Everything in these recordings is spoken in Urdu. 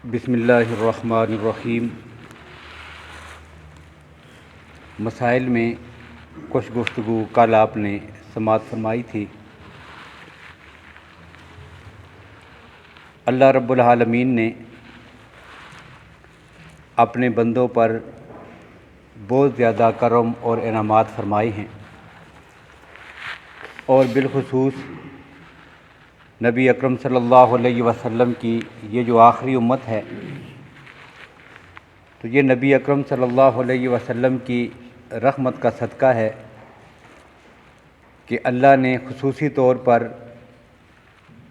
بسم اللہ الرحمن الرحیم۔ مسائل میں کچھ گفتگو کل آپ نے سماعت فرمائی تھی۔ اللہ رب العالمین نے اپنے بندوں پر بہت زیادہ کرم اور انعامات فرمائے ہیں، اور بالخصوص نبی اکرم صلی اللہ علیہ وسلم کی یہ جو آخری امت ہے، تو یہ نبی اکرم صلی اللہ علیہ وسلم کی رحمت کا صدقہ ہے کہ اللہ نے خصوصی طور پر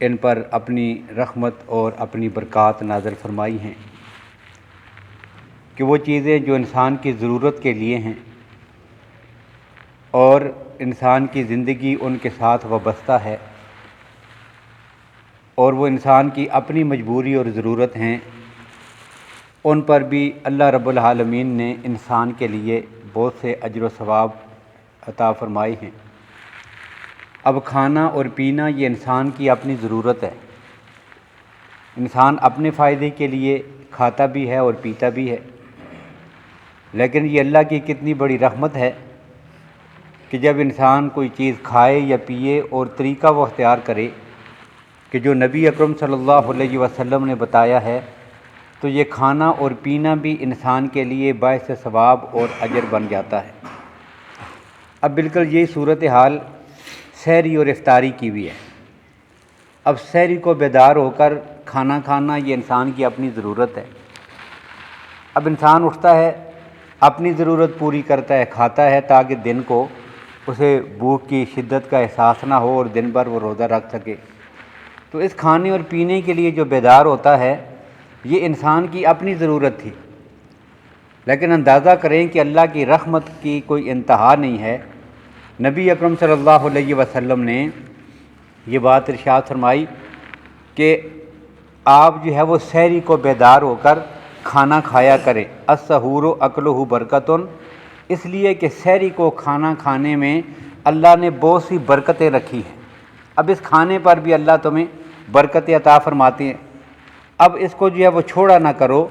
ان پر اپنی رحمت اور اپنی برکات نازل فرمائی ہیں کہ وہ چیزیں جو انسان کی ضرورت کے لیے ہیں اور انسان کی زندگی ان کے ساتھ وابستہ ہے، اور وہ انسان کی اپنی مجبوری اور ضرورت ہیں، ان پر بھی اللہ رب العالمین نے انسان کے لیے بہت سے اجر و ثواب عطا فرمائے ہیں۔ اب کھانا اور پینا یہ انسان کی اپنی ضرورت ہے، انسان اپنے فائدے کے لیے کھاتا بھی ہے اور پیتا بھی ہے، لیکن یہ اللہ کی کتنی بڑی رحمت ہے کہ جب انسان کوئی چیز کھائے یا پیے اور طریقہ وہ اختیار کرے کہ جو نبی اکرم صلی اللہ علیہ وسلم نے بتایا ہے، تو یہ کھانا اور پینا بھی انسان کے لیے باعث ثواب اور اجر بن جاتا ہے۔ اب بالکل یہی صورتحال سحری اور افطاری کی بھی ہے۔ اب سحری کو بیدار ہو کر کھانا کھانا یہ انسان کی اپنی ضرورت ہے۔ اب انسان اٹھتا ہے، اپنی ضرورت پوری کرتا ہے، کھاتا ہے تاکہ دن کو اسے بھوک کی شدت کا احساس نہ ہو اور دن بھر وہ روزہ رکھ سکے۔ تو اس کھانے اور پینے کے لیے جو بیدار ہوتا ہے، یہ انسان کی اپنی ضرورت تھی، لیکن اندازہ کریں کہ اللہ کی رحمت کی کوئی انتہا نہیں ہے۔ نبی اکرم صلی اللہ علیہ وسلم نے یہ بات ارشاد فرمائی کہ آپ جو ہے وہ سحری کو بیدار ہو کر کھانا کھایا کریں، السحور اکلہ برکتن، اس لیے کہ سحری کو کھانا کھانے میں اللہ نے بہت سی برکتیں رکھی ہیں۔ اب اس کھانے پر بھی اللہ تمہیں برکتیں عطا فرماتے ہیں۔ اب اس کو جو ہے وہ چھوڑا نہ کرو،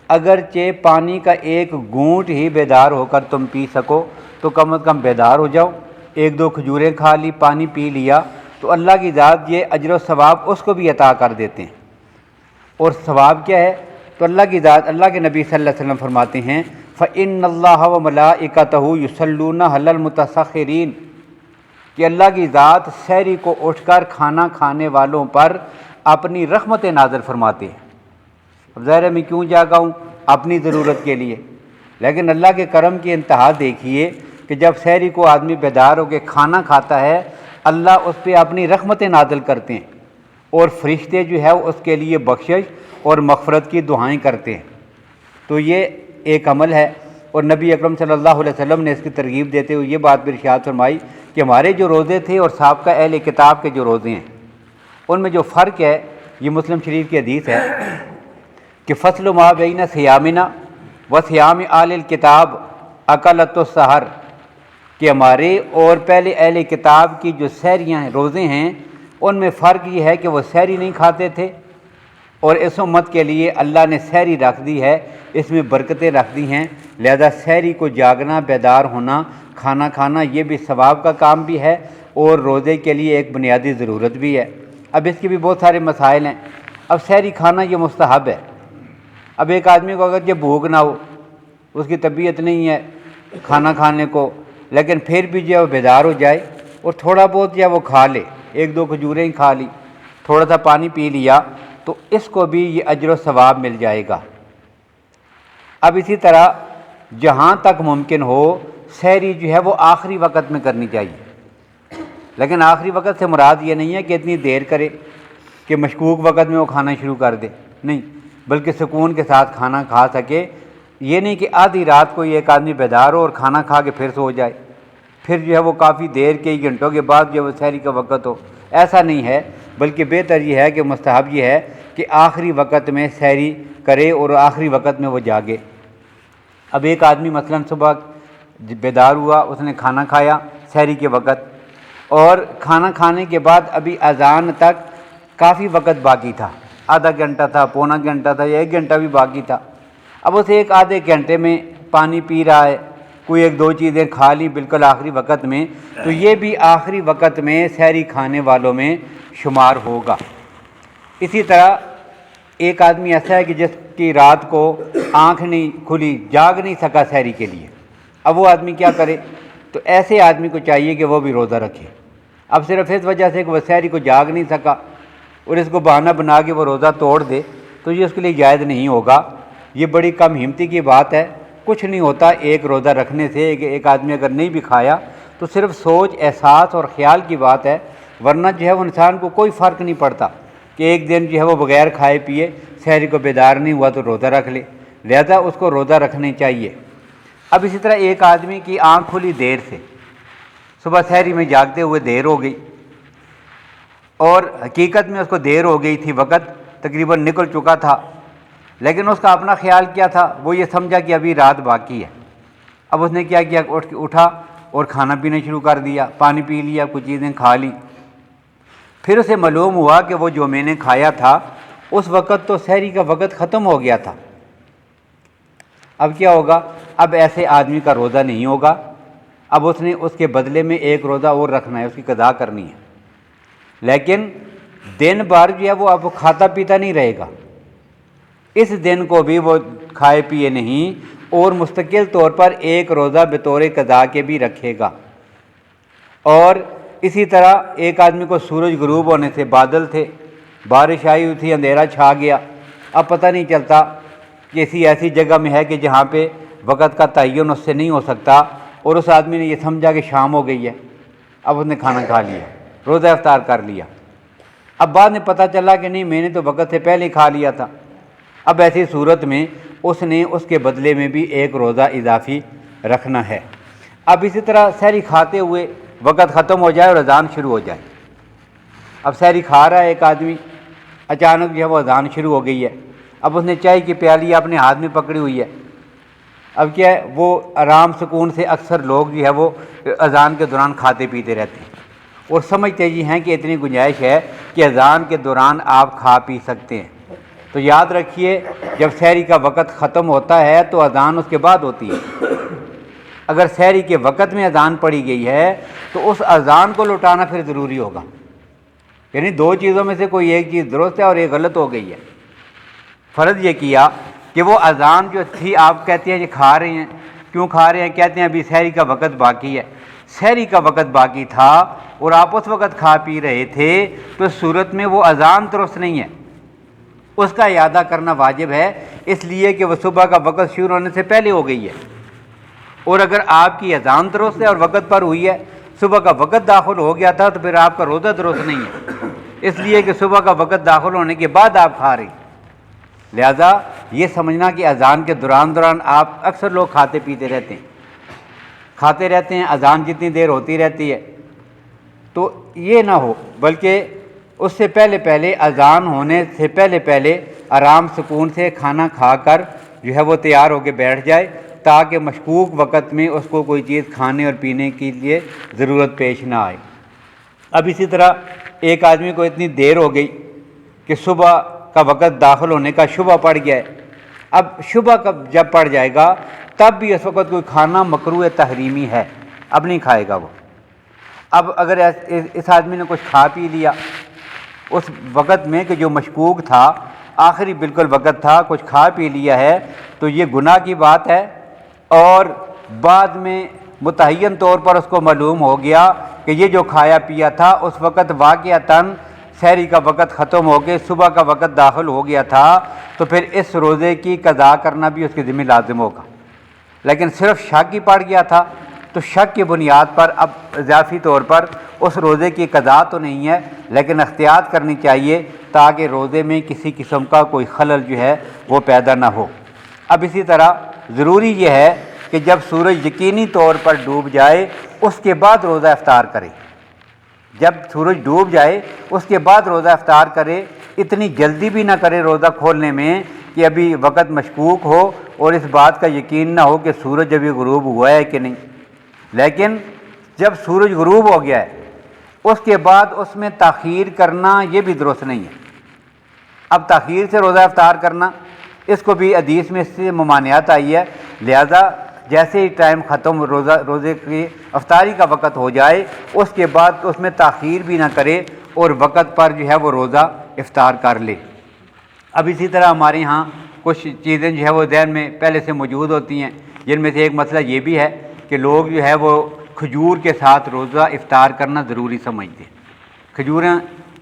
اگرچہ پانی کا ایک گھونٹ ہی بیدار ہو کر تم پی سکو تو کم از کم بیدار ہو جاؤ۔ ایک دو کھجوریں کھا لی، پانی پی لیا، تو اللہ کی ذات یہ اجر و ثواب اس کو بھی عطا کر دیتے ہیں۔ اور ثواب کیا ہے؟ تو اللہ کی ذات، اللہ کے نبی صلی اللہ علیہ وسلم فرماتے ہیں فَإِنَّ اللَّهَ وَمَلَائِكَتَهُ يُصَلُّونَ عَلَى الْمُتَسَخِّرِينَ، کہ اللہ کی ذات سحری کو اٹھ کر کھانا کھانے والوں پر اپنی رحمت نازل فرماتے ہیں۔ اب ظاہر ہے میں کیوں جاگا ہوں؟ اپنی ضرورت کے لیے، لیکن اللہ کے کرم کی انتہا دیکھیے کہ جب سحری کو آدمی بیدار ہو کے کھانا کھاتا ہے، اللہ اس پہ اپنی رحمتیں نازل کرتے ہیں، اور فرشتے جو ہے اس کے لیے بخشش اور مغفرت کی دعائیں کرتے ہیں۔ تو یہ ایک عمل ہے، اور نبی اکرم صلی اللہ علیہ وسلم نے اس کی ترغیب دیتے ہوئے یہ بات بھی ارشاد فرمائی کہ ہمارے جو روزے تھے اور سابقہ اہل کتاب کے جو روزے ہیں، ان میں جو فرق ہے، یہ مسلم شریف کی حدیث ہے کہ فصل ما بین صیامنا و صیام اہل الکتاب اکلۃ السحر، کہ ہمارے اور پہلے اہل کتاب کی جو سحریاں ہیں، روزے ہیں، ان میں فرق یہ ہے کہ وہ سحری نہیں کھاتے تھے، اور اس امت کے لیے اللہ نے سحری رکھ دی ہے، اس میں برکتیں رکھ دی ہیں، لہذا سحری کو جاگنا، بیدار ہونا، کھانا کھانا یہ بھی ثواب کا کام بھی ہے اور روزے کے لیے ایک بنیادی ضرورت بھی ہے۔ اب اس کے بھی بہت سارے مسائل ہیں۔ اب سحری کھانا یہ مستحب ہے۔ اب ایک آدمی کو اگر یہ بھوک نہ ہو، اس کی طبیعت نہیں ہے کھانا کھانے کو، لیکن پھر بھی جو ہے وہ بیدار ہو جائے اور تھوڑا بہت جو ہے وہ کھا لے، ایک دو کھجوریں کھا لی، تھوڑا سا پانی پی لیا، تو اس کو بھی یہ اجر و ثواب مل جائے گا۔ اب اسی طرح جہاں تک ممکن ہو سحری جو ہے وہ آخری وقت میں کرنی چاہیے، لیکن آخری وقت سے مراد یہ نہیں ہے کہ اتنی دیر کرے کہ مشکوک وقت میں وہ کھانا شروع کر دے، نہیں، بلکہ سکون کے ساتھ کھانا کھا سکے۔ یہ نہیں کہ آدھی رات کو ایک آدمی بیدار ہو اور کھانا کھا کے پھر سو جائے، پھر جو ہے وہ کافی دیر کے گھنٹوں کے بعد جو ہے وہ سحری کا وقت ہو، ایسا نہیں ہے، بلکہ بہتر یہ ہے کہ مستحب یہ ہے کہ آخری وقت میں سحری کرے اور آخری وقت میں وہ جاگے۔ اب ایک آدمی مثلا صبح بیدار ہوا، اس نے کھانا کھایا سحری کے وقت، اور کھانا کھانے کے بعد ابھی اذان تک کافی وقت باقی تھا، آدھا گھنٹہ تھا، پونا گھنٹہ تھا یا 1 گھنٹہ بھی باقی تھا، اب اسے ایک آدھے گھنٹے میں پانی پی رہا ہے، کوئی 1-2 چیزیں کھا لی بالکل آخری وقت میں، تو یہ بھی آخری وقت میں سحری کھانے والوں میں شمار ہوگا۔ اسی طرح ایک آدمی ایسا ہے کہ جس کی رات کو آنکھ نہیں کھلی، جاگ نہیں سکا سحری کے لیے، اب وہ آدمی کیا کرے؟ تو ایسے آدمی کو چاہیے کہ وہ بھی روزہ رکھے۔ اب صرف اس وجہ سے کہ وہ سحری کو جاگ نہیں سکا اور اس کو بہانہ بنا کے وہ روزہ توڑ دے تو یہ اس کے لیے جائز نہیں ہوگا۔ یہ بڑی کم ہمتی کی بات ہے، کچھ نہیں ہوتا ایک روزہ رکھنے سے۔ ایک آدمی اگر نہیں بھی کھایا تو صرف سوچ، احساس اور خیال کی بات ہے، ورنہ جو ہے وہ انسان کو کوئی فرق نہیں پڑتا کہ ایک دن جو ہے وہ بغیر کھائے پیے سحری کو بیدار نہیں ہوا تو روزہ رکھ لے، لہذا اس کو روزہ رکھنے چاہیے۔ اب اسی طرح ایک آدمی کی آنکھ کھلی دیر سے، صبح سحری میں جاگتے ہوئے دیر ہو گئی اور حقیقت میں اس کو دیر ہو گئی تھی، وقت تقریباً نکل چکا تھا، لیکن اس کا اپنا خیال کیا تھا؟ وہ یہ سمجھا کہ ابھی رات باقی ہے۔ اب اس نے کیا کیا؟ اٹھا اور کھانا پینا شروع کر دیا، پانی پی لیا، کچھ چیزیں کھا لی۔ پھر اسے معلوم ہوا کہ وہ جو میں نے کھایا تھا اس وقت تو سحری کا وقت ختم ہو گیا تھا۔ اب کیا ہوگا؟ اب ایسے آدمی کا روزہ نہیں ہوگا، اب اس نے اس کے بدلے میں 1 روزہ اور رکھنا ہے، اس کی قضا کرنی ہے، لیکن دن بھر جو ہے وہ اب کھاتا پیتا نہیں رہے گا، اس دن کو بھی وہ کھائے پیے نہیں اور مستقل طور پر 1 روزہ بطور قضا کے بھی رکھے گا۔ اور اسی طرح ایک آدمی کو سورج غروب ہونے سے، بادل تھے، بارش آئی ہوئی تھی، اندھیرا چھا گیا، اب پتہ نہیں چلتا، کسی ایسی جگہ میں ہے کہ جہاں پہ وقت کا تعین اس سے نہیں ہو سکتا، اور اس آدمی نے یہ سمجھا کہ شام ہو گئی ہے، اب اس نے کھانا کھا لیا، روزہ افطار کر لیا، اب بعد میں پتہ چلا کہ نہیں میں نے تو وقت سے پہلے کھا لیا تھا۔ اب ایسی صورت میں اس نے اس کے بدلے میں بھی 1 روزہ اضافی رکھنا ہے۔ اب اسی طرح سحری کھاتے ہوئے وقت ختم ہو جائے اور اذان شروع ہو جائے، اب سحری کھا رہا ہے ایک آدمی، اچانک جو ہے وہ اذان شروع ہو گئی ہے، اب اس نے چائے کی پیالی اپنے ہاتھ میں پکڑی ہوئی ہے، اب کیا ہے؟ وہ آرام سکون سے اکثر لوگ جو ہے وہ اذان کے دوران کھاتے پیتے رہتے ہیں اور سمجھتے یہ ہیں کہ اتنی گنجائش ہے کہ اذان کے دوران آپ کھا پی سکتے ہیں۔ تو یاد رکھیے، جب سحری کا وقت ختم ہوتا ہے تو اذان اس کے بعد ہوتی ہے۔ اگر سحری کے وقت میں اذان پڑھی گئی ہے تو اس اذان کو لوٹانا پھر ضروری ہوگا، یعنی 2 چیزوں میں سے کوئی ایک چیز درست ہے اور ایک غلط ہو گئی ہے۔ فرض یہ کیا کہ وہ اذان جو تھی، آپ کہتے ہیں یہ کھا رہے ہیں، کیوں کھا رہے ہیں؟ کہتے ہیں ابھی سحری کا وقت باقی ہے۔ سحری کا وقت باقی تھا اور آپ اس وقت کھا پی رہے تھے تو اس صورت میں وہ اذان درست نہیں ہے، اس کا اعادہ کرنا واجب ہے، اس لیے کہ وہ صبح کا وقت شروع ہونے سے پہلے ہو گئی ہے۔ اور اگر آپ کی اذان درست ہے اور وقت پر ہوئی ہے، صبح کا وقت داخل ہو گیا تھا، تو پھر آپ کا روزہ درست نہیں ہے، اس لیے کہ صبح کا وقت داخل ہونے کے بعد آپ کھا رہے ہیں۔ لہذا یہ سمجھنا کہ اذان کے دوران آپ اکثر لوگ کھاتے پیتے رہتے ہیں، اذان جتنی دیر ہوتی رہتی ہے، تو یہ نہ ہو، بلکہ اس سے پہلے اذان ہونے سے پہلے آرام سکون سے کھانا کھا کر جو ہے وہ تیار ہو کے بیٹھ جائے، تاکہ مشکوک وقت میں اس کو کوئی چیز کھانے اور پینے کے لیے ضرورت پیش نہ آئے۔ اب اسی طرح ایک آدمی کو اتنی دیر ہو گئی کہ صبح کا وقت داخل ہونے کا شبہ پڑ گیا ہے، اب شبہ جب پڑ جائے گا تب بھی اس وقت کوئی کھانا مکروہ تحریمی ہے، اب نہیں کھائے گا وہ۔ اب اگر اس آدمی نے کچھ کھا پی لیا اس وقت میں کہ جو مشکوک تھا، آخری بالکل وقت تھا، کچھ کھا پی لیا ہے، تو یہ گناہ کی بات ہے، اور بعد میں متعین طور پر اس کو معلوم ہو گیا کہ یہ جو کھایا پیا تھا اس وقت واقعتاً سحری کا وقت ختم ہو کے صبح کا وقت داخل ہو گیا تھا، تو پھر اس روزے کی قضا کرنا بھی اس کے ذمہ لازم ہوگا۔ لیکن صرف شک ہی پڑ گیا تھا تو شک کی بنیاد پر اب اضافی طور پر اس روزے کی قضا تو نہیں ہے، لیکن احتیاط کرنی چاہیے تاکہ روزے میں کسی قسم کا کوئی خلل جو ہے وہ پیدا نہ ہو۔ اب اسی طرح ضروری یہ ہے کہ جب سورج یقینی طور پر ڈوب جائے اس کے بعد روزہ افطار کرے، جب سورج ڈوب جائے اس کے بعد روزہ افطار کرے، اتنی جلدی بھی نہ کرے روزہ کھولنے میں کہ ابھی وقت مشکوک ہو اور اس بات کا یقین نہ ہو کہ سورج ابھی غروب ہوا ہے کہ نہیں، لیکن جب سورج غروب ہو گیا ہے اس کے بعد اس میں تاخیر کرنا یہ بھی درست نہیں ہے۔ اب تاخیر سے روزہ افطار کرنا، اس کو بھی حدیث میں اس سے ممانعت آئی ہے، لہذا جیسے ہی ٹائم ختم روزے کی افطاری کا وقت ہو جائے اس کے بعد اس میں تاخیر بھی نہ کرے اور وقت پر جو ہے وہ روزہ افطار کر لے۔ اب اسی طرح ہمارے ہاں کچھ چیزیں جو ہے وہ ذہن میں پہلے سے موجود ہوتی ہیں، جن میں سے ایک مسئلہ یہ بھی ہے کہ لوگ جو ہے وہ کھجور کے ساتھ روزہ افطار کرنا ضروری سمجھتے ہیں۔ کھجوریں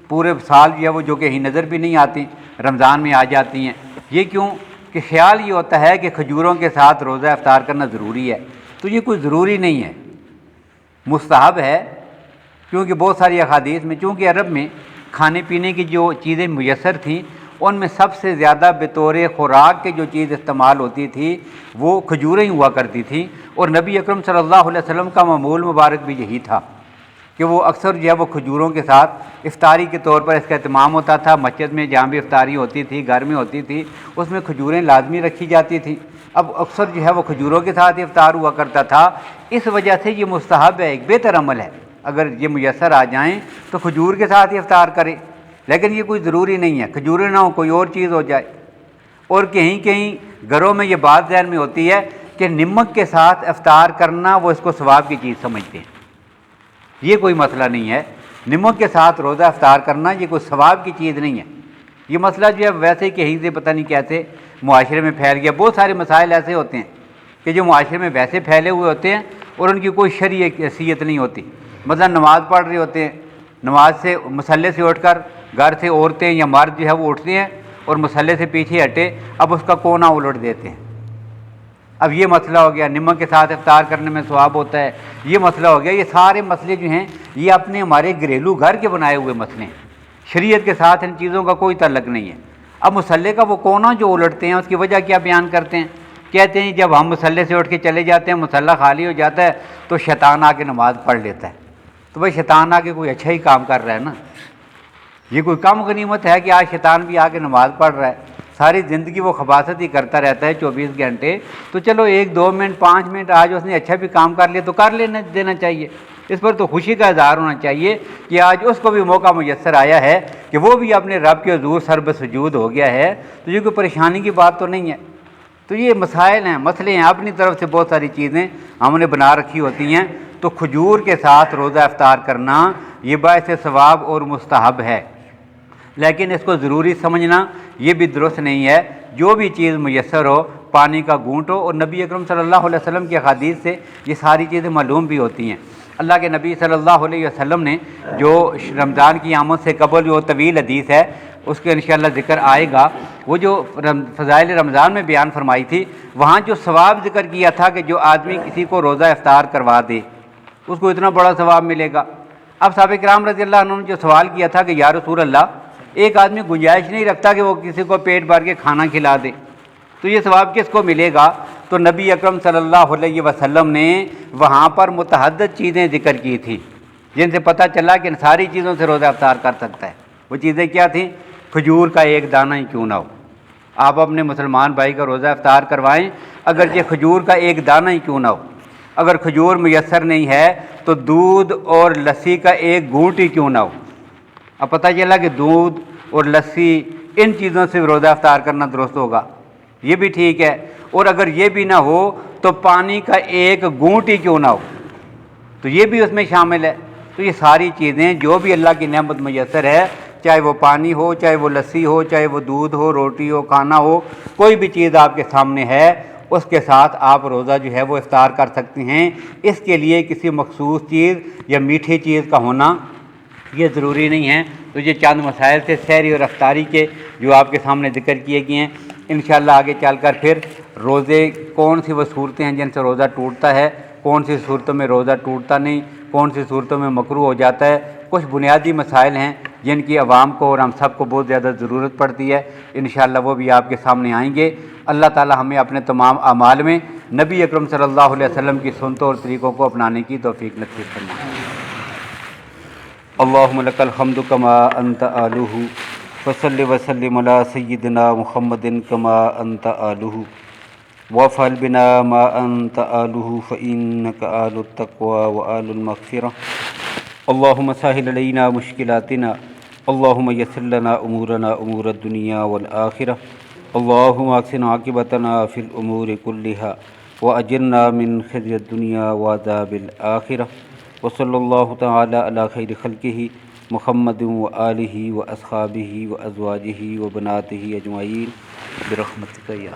پورے سال جو کہیں نظر بھی نہیں آتی، رمضان میں آ جاتی ہیں۔ یہ کیوں کہ خیال یہ ہوتا ہے کہ کھجوروں کے ساتھ روزہ افطار کرنا ضروری ہے، تو یہ کوئی ضروری نہیں ہے، مستحب ہے، کیونکہ بہت ساری احادیث میں، چونکہ عرب میں کھانے پینے کی جو چیزیں میسر تھیں ان میں سب سے زیادہ بطور خوراک کے جو چیز استعمال ہوتی تھی وہ کھجوریں ہی ہوا کرتی تھیں، اور نبی اکرم صلی اللہ علیہ وسلم کا معمول مبارک بھی یہی تھا کہ وہ اکثر جو ہے وہ کھجوروں کے ساتھ افطاری کے طور پر اس کا اہتمام ہوتا تھا۔ مسجد میں جہاں بھی افطاری ہوتی تھی، گھر میں ہوتی تھی، اس میں کھجوریں لازمی رکھی جاتی تھیں۔ اب اکثر جو ہے وہ کھجوروں کے ساتھ افطار ہوا کرتا تھا، اس وجہ سے یہ مستحب ہے، ایک بہتر عمل ہے، اگر یہ میسر آ جائیں تو کھجور کے ساتھ افطار کرے، لیکن یہ کوئی ضروری نہیں ہے، کھجوریں نہ ہو کوئی اور چیز ہو جائے۔ اور کہیں کہیں گھروں میں یہ بات ذہن میں ہوتی ہے کہ نمک کے ساتھ افطار کرنا وہ اس کو ثواب کی چیز سمجھتے ہیں، یہ کوئی مسئلہ نہیں ہے، نمک کے ساتھ روزہ افطار کرنا یہ کوئی ثواب کی چیز نہیں ہے۔ یہ مسئلہ جو ہے ویسے ہی کہیں سے پتہ نہیں کیسے معاشرے میں پھیل گیا۔ بہت سارے مسائل ایسے ہوتے ہیں کہ جو معاشرے میں ویسے پھیلے ہوئے ہوتے ہیں اور ان کی کوئی شرعی حیثیت نہیں ہوتی۔ مثلا نماز پڑھ رہے ہوتے ہیں، نماز سے مصلی سے اٹھ کر گھر سے عورتیں یا مرد جو ہے وہ اٹھتے ہیں اور مصلی سے پیچھے ہٹے، اب اس کا کونا الٹ دیتے ہیں۔ اب یہ مسئلہ ہو گیا، نمک کے ساتھ افطار کرنے میں ثواب ہوتا ہے، یہ مسئلہ ہو گیا۔ یہ سارے مسئلے جو ہیں یہ اپنے ہمارے گھریلو گھر کے بنائے ہوئے مسئلے ہیں، شریعت کے ساتھ ان چیزوں کا کوئی تعلق نہیں ہے۔ اب مصلی کا وہ کونا جو الٹتے ہیں اس کی وجہ کیا بیان کرتے ہیں؟ کہتے ہیں جب ہم مصلی سے اٹھ کے چلے جاتے ہیں، مصلی خالی ہو جاتا ہے تو شیطان آ کے نماز پڑھ لیتا ہے۔ تو بھائی شیطان آ کے کوئی اچھا ہی کام کر رہا ہے نا، یہ کوئی کم غنیمت ہے کہ آج شیطان بھی آ کے نماز پڑھ رہا ہے؟ ساری زندگی وہ خباثت ہی کرتا رہتا ہے 24 گھنٹے، تو چلو 1 2 منٹ 5 منٹ آج اس نے اچھا بھی کام کر لیا تو کر لینا دینا چاہیے، اس پر تو خوشی کا اظہار ہونا چاہیے کہ آج اس کو بھی موقع میسر آیا ہے کہ وہ بھی اپنے رب کے حضور سر بسجود ہو گیا ہے، تو یہ کوئی پریشانی کی بات تو نہیں ہے۔ تو یہ مسائل ہیں، مسئلے ہیں، اپنی طرف سے بہت ساری چیزیں ہم نے بنا رکھی ہوتی ہیں۔ تو کھجور کے ساتھ روزہ افطار کرنا یہ باعث ثواب اور مستحب ہے، لیکن اس کو ضروری سمجھنا یہ بھی درست نہیں ہے۔ جو بھی چیز میسر ہو، پانی کا گھونٹ ہو، اور نبی اکرم صلی اللہ علیہ وسلم کی حدیث سے یہ ساری چیزیں معلوم بھی ہوتی ہیں۔ اللہ کے نبی صلی اللہ علیہ وسلم نے جو رمضان کی آمد سے قبل جو طویل حدیث ہے اس کے انشاءاللہ ذکر آئے گا، وہ جو فضائل رمضان میں بیان فرمائی تھی، وہاں جو ثواب ذکر کیا تھا کہ جو آدمی کسی کو روزہ افطار کروا دے اس کو اتنا بڑا ثواب ملے گا۔ اب صحابہ کرام رضی اللہ عنہ نے جو سوال کیا تھا کہ یا رسول اللہ، ایک آدمی گنجائش نہیں رکھتا کہ وہ کسی کو پیٹ بھر کے کھانا کھلا دے، تو یہ ثواب کس کو ملے گا؟ تو نبی اکرم صلی اللہ علیہ وسلم نے وہاں پر متعدد چیزیں ذکر کی تھیں جن سے پتہ چلا کہ ان ساری چیزوں سے روزہ افطار کر سکتا ہے۔ وہ چیزیں کیا تھیں؟ کھجور کا ایک دانہ ہی کیوں نہ ہو، آپ اپنے مسلمان بھائی کا روزہ افطار کروائیں، اگر یہ کھجور کا ایک دانہ ہی کیوں نہ ہو۔ اگر کھجور میسر نہیں ہے تو دودھ اور لسی کا ایک گھونٹ ہی کیوں نہ ہو۔ اب پتہ چلا کہ دودھ اور لسی ان چیزوں سے روزہ افطار کرنا درست ہوگا، یہ بھی ٹھیک ہے۔ اور اگر یہ بھی نہ ہو تو پانی کا ایک گھونٹ ہی کیوں نہ ہو، تو یہ بھی اس میں شامل ہے۔ تو یہ ساری چیزیں جو بھی اللہ کی نعمت میسر ہے، چاہے وہ پانی ہو، چاہے وہ لسی ہو، چاہے وہ دودھ ہو، روٹی ہو، کھانا ہو، کوئی بھی چیز آپ کے سامنے ہے، اس کے ساتھ آپ روزہ جو ہے وہ افطار کر سکتے ہیں۔ اس کے لیے کسی مخصوص چیز یا میٹھی چیز کا ہونا یہ ضروری نہیں ہے۔ تو یہ چند مسائل تھے سحری اور افطاری کے جو آپ کے سامنے ذکر کیے گئے ہیں۔ انشاءاللہ آگے چل کر پھر روزے کون سی وہ صورتیں ہیں جن سے روزہ ٹوٹتا ہے، کون سی صورتوں میں روزہ ٹوٹتا نہیں، کون سی صورتوں میں مکروہ ہو جاتا ہے، کچھ بنیادی مسائل ہیں جن کی عوام کو اور ہم سب کو بہت زیادہ ضرورت پڑتی ہے، انشاءاللہ وہ بھی آپ کے سامنے آئیں گے۔ اللہ تعالی ہمیں اپنے تمام اعمال میں نبی اکرم صلی اللہ علیہ وسلم کی سنتوں اور طریقوں کو اپنانے کی توفیق نصیب فرمائے۔ اللہم لک الحمد کما انت آلہ وصلی وسلم علی سیدنا محمد کما انت آلہ وافعل بنا ما انت آلہ فإنک آل التقوی وآل المغفرہ۔ اللہم سہل علینا مشکلاتنا اللهم يسر لنا أمورنا أمور الدنيا والآخرة اللهم أحسن عاقبتنا في الأمور كلها وأجرنا من خزي الدنيا وعذاب الآخرة وصلى الله تعالى على خير خلقه محمد وآله وأصحابه وأزواجه وبناته أجمعين برحمتك يا